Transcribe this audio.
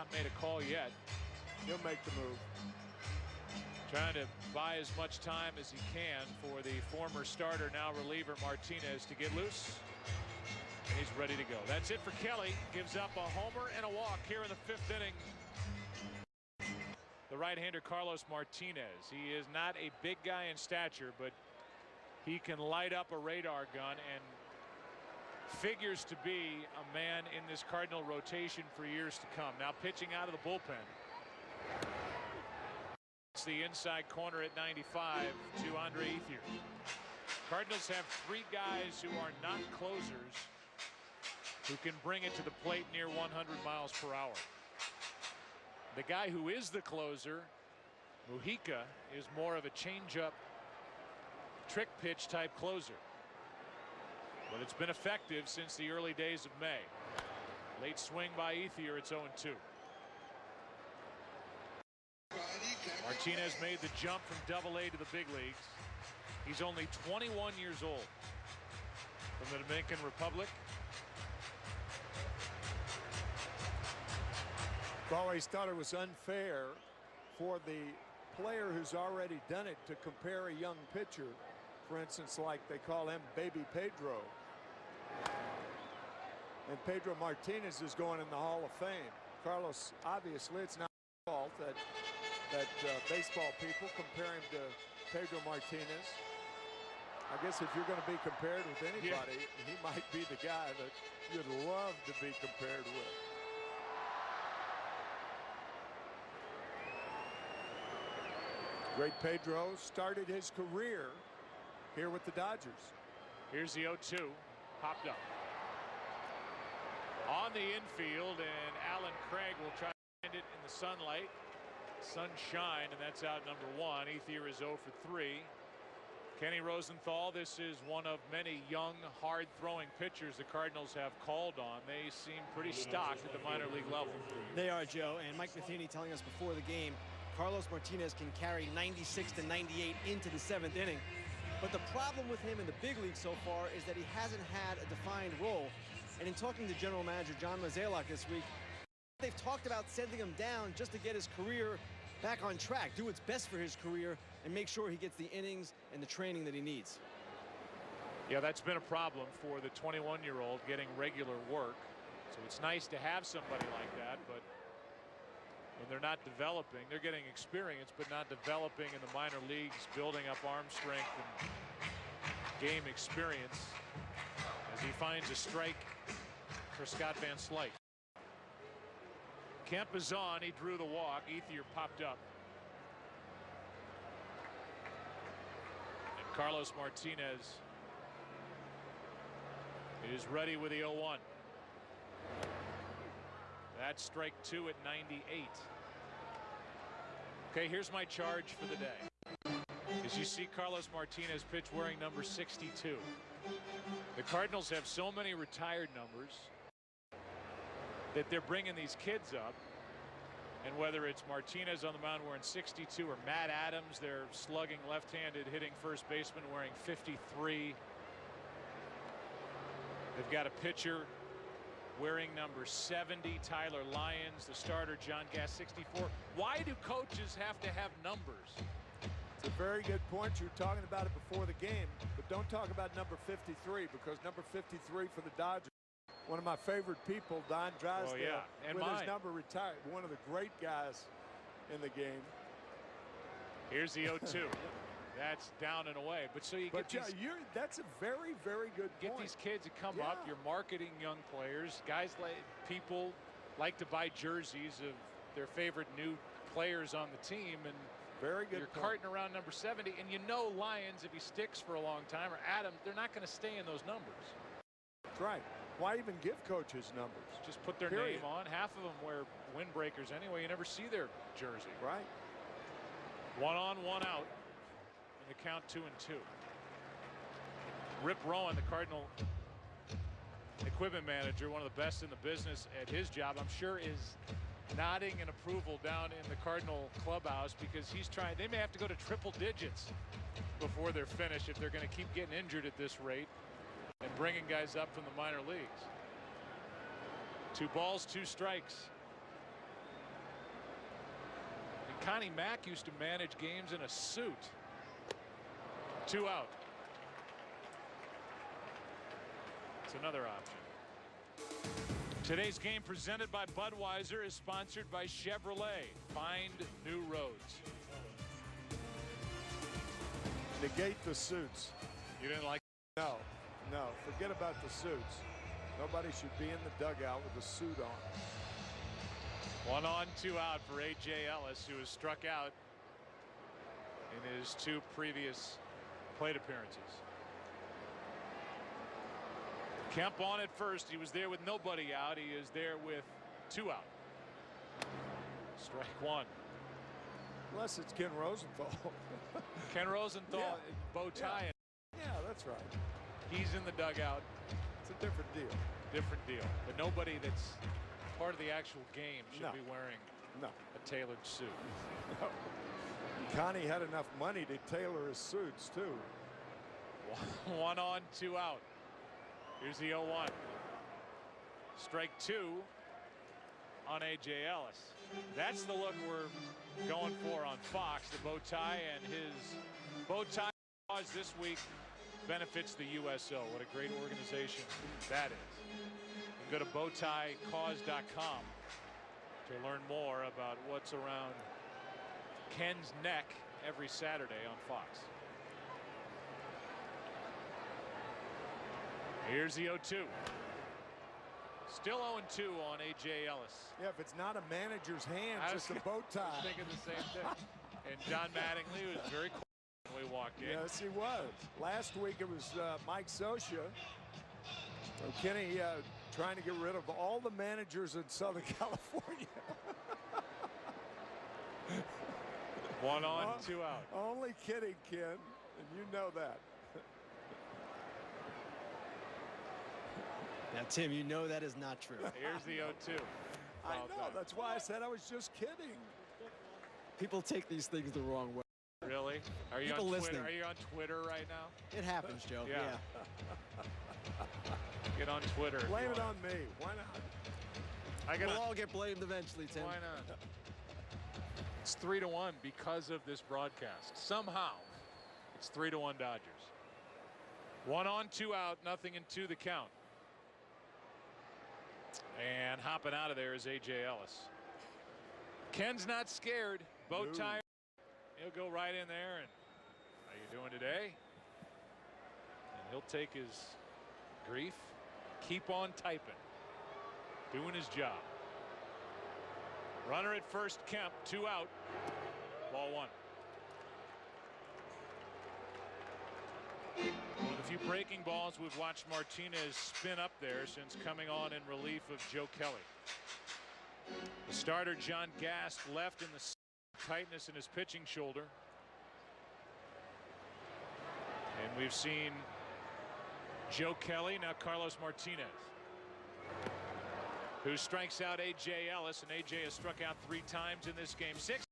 not made a call yet. He'll make the move. Trying to buy as much time as he can for the former starter, now reliever Martinez, to get loose. And he's ready to go. That's it for Kelly. Gives up a homer and a walk here in the 5th inning. The right-hander Carlos Martinez. He is not a big guy in stature, but he can light up a radar gun and figures to be a man in this Cardinal rotation for years to come. Now pitching out of the bullpen. It's the inside corner at 95 to Andre Ethier. Cardinals have 3 guys who are not closers who can bring it to the plate near 100 miles per hour. The guy who is the closer, Mujica, is more of a changeup trick pitch type closer. But it's been effective since the early days of May. Late swing by Ethier. It's 0-2. Martinez made the jump from Double-A to the big leagues. He's only 21 years old. From the Dominican Republic. I've always thought it was unfair for the player who's already done it to compare a young pitcher. For instance, like they call him Baby Pedro. And Pedro Martinez is going in the Hall of Fame. Carlos, obviously, it's not his fault that baseball people compare him to Pedro Martinez. I guess if you're going to be compared with anybody, he might be the guy that you'd love to be compared with. Great Pedro started his career here with the Dodgers. Here's the 0-2, popped up. On the infield, and Alan Craig will try to find it in the sunlight. Sunshine, and that's out number 1. Ethier is 0 for 3. Kenny Rosenthal, this is one of many young, hard-throwing pitchers the Cardinals have called on. They seem pretty stocked at the minor league level. They are, Joe, and Mike Matheny telling us before the game, Carlos Martinez can carry 96 to 98 into the 7th inning. But the problem with him in the big league so far is that he hasn't had a defined role. And in talking to General Manager John Mozeliak this week, they've talked about sending him down just to get his career back on track, do what's best for his career, and make sure he gets the innings and the training that he needs. Yeah, that's been a problem for the 21-year-old getting regular work. So it's nice to have somebody like that, but when they're not developing, they're getting experience, but not developing in the minor leagues, building up arm strength and game experience, as he finds a strike for Scott Van Slyke. Kemp is on. He drew the walk. Ethier popped up. And Carlos Martinez is ready with the 0-1. That's strike 2 at 98. Okay, here's my charge for the day. As you see Carlos Martinez pitch wearing number 62. The Cardinals have so many retired numbers that they're bringing these kids up, and whether it's Martinez on the mound wearing 62 or Matt Adams, they're slugging left-handed hitting first baseman wearing 53. They've got a pitcher wearing number 70, Tyler Lyons, the starter John Gass 64. Why do coaches have to have numbers? It's a very good point. You were talking about it before the game, but don't talk about number 53, because number 53 for the Dodgers, one of my favorite people, Don Drysdale, and with mine. his number retired, one of the great guys in the game. Here's the 0-2. That's down and away. But so you get these, that's a very, very good point. Get these kids to come up. You're marketing young players. Guys, people like to buy jerseys of their favorite new players on the team, and very good. You're carting around number 70, and you know Lyons, if he sticks for a long time, or Adams, they're not going to stay in those numbers. That's right. Why even give coaches numbers? Just put their name on. Half of them wear windbreakers anyway. You never see their jersey. Right. 1 on, 1 out. And the count 2-2. Rip Rowan, the Cardinal equipment manager, one of the best in the business at his job, I'm sure is nodding in approval down in the Cardinal clubhouse, because he's trying. They may have to go to triple digits before they're finished if they're going to keep getting injured at this rate and bringing guys up from the minor leagues. 2 balls, 2 strikes. Connie Mack used to manage games in a suit. 2 out. It's another option. Today's game presented by Budweiser is sponsored by Chevrolet. Find new roads. Negate the suits. You didn't like? No, no. Forget about the suits. Nobody should be in the dugout with a suit on. 1 on, 2 out for A.J. Ellis, who has struck out in his 2 previous plate appearances. Kemp on at first. He was there with nobody out. He is there with 2 out. Strike 1. Unless it's Ken Rosenthal. Ken Rosenthal, Yeah. bow tie. Yeah, that's right. He's in the dugout. It's a different deal. Different deal. But nobody that's part of the actual game should be wearing a tailored suit. No. Connie had enough money to tailor his suits, too. 1 on, 2 out. Here's the 0-1. Strike 2 on A.J. Ellis. That's the look we're going for on Fox. The bow tie, and his bow tie cause this week benefits the USO. What a great organization that is. You can go to bowtiecause.com to learn more about what's around Ken's neck every Saturday on Fox. Here's the 0-2. Still 0-2 on A.J. Ellis. Yeah, if it's not a manager's hands, it's a bow tie. I was thinking the same thing. And John Mattingly was very quiet when we walked in. Yes, he was. Last week it was Mike Scioscia. So Kenny trying to get rid of all the managers in Southern California. 1 on, 2 out. Only kidding, Ken, and you know that. Now, Tim, you know that is not true. Here's the 0-2. I know. That's why I said I was just kidding. People take these things the wrong way. Really? Are you People on listening. Twitter? Are you on Twitter right now? It happens, Joe. Yeah. Get on Twitter. Blame it on me. Why not? We'll all get blamed eventually, Tim. Why not? It's 3-1 because of this broadcast. Somehow, it's 3-1 Dodgers. 1 on, 2 out, 0-2 the count. And hopping out of there is A.J. Ellis. Ken's not scared. Bow tie. He'll go right in there and how you doing today? And he'll take his grief, keep on typing, doing his job. Runner at first, Kemp, 2 out. Ball 1. With a few breaking balls, we've watched Martinez spin up there since coming on in relief of Joe Kelly. The starter, John Gast, left in the tightness in his pitching shoulder. And we've seen Joe Kelly, now Carlos Martinez, who strikes out A.J. Ellis, and A.J. has struck out 3 times in this game. 6